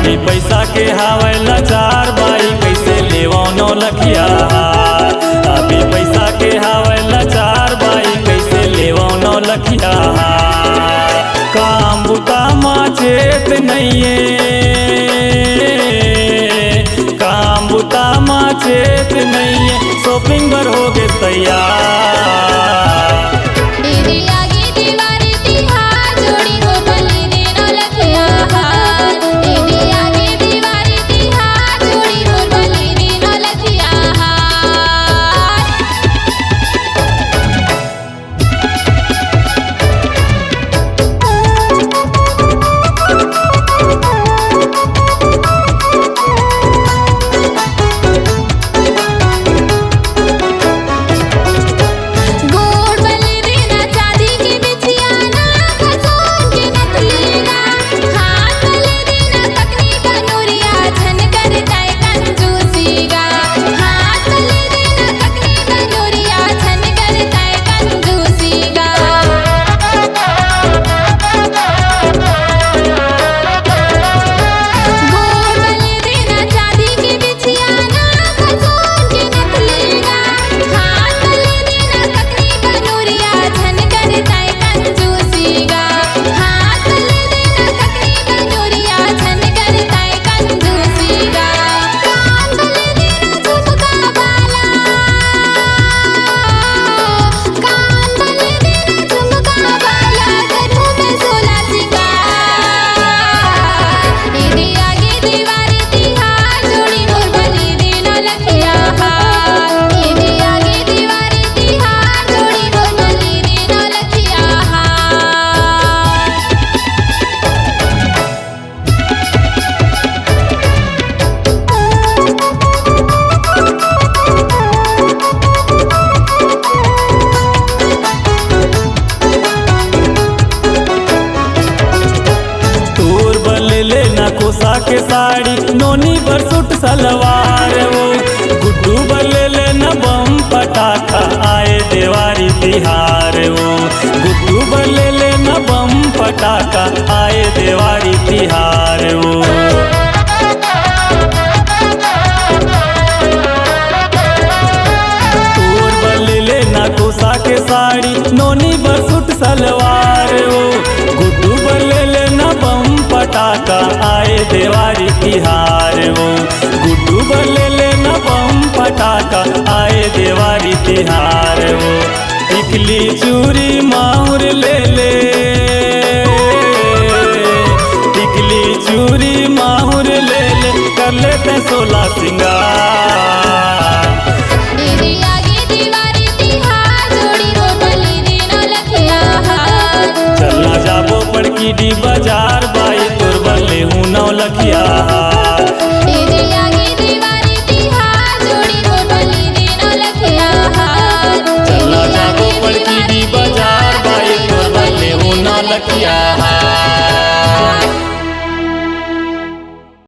अभी पैसा के हावे लाचार बाई कैसे लेवो नौ लखिया। अभी पैसा के हावे लाचार बाई कैसे लेवो नौ लखिया। काम बुता माँ चेत नइये, काम बुता माँ चेत नइये, शॉपिंग बर हो गए तैयार। कोसा के साड़ी नोनी पर सूट सलवार वो, गुड्डू बल्ले लेना बम पटाखा आए देवारी तिहार वो। गुड्डू बल्ले लेना बम पटाखा आए देवारी तिहार वो। तोर बल्ले लेना कोसा के साड़ी नोनी पर सूट सलवार वो, गुड्डू बल्ले लेना बम पटाखा आए देवारी तिहार वो। गुड्डू बल्ले लेना बम पटाखा आए देवारी तिहार वो। टिकली चूरी माहुर ले ले, टिकली चूरी माहुर ले ले, कर लेते 16 सिंगार। चलना जाबो पड़की डी बाजार बाई तोर बल्ले हूँ 9 लखिया। चलना जाबो पड़की डी बाजार बाई तोर बल्ले हूँ 9 लखिया।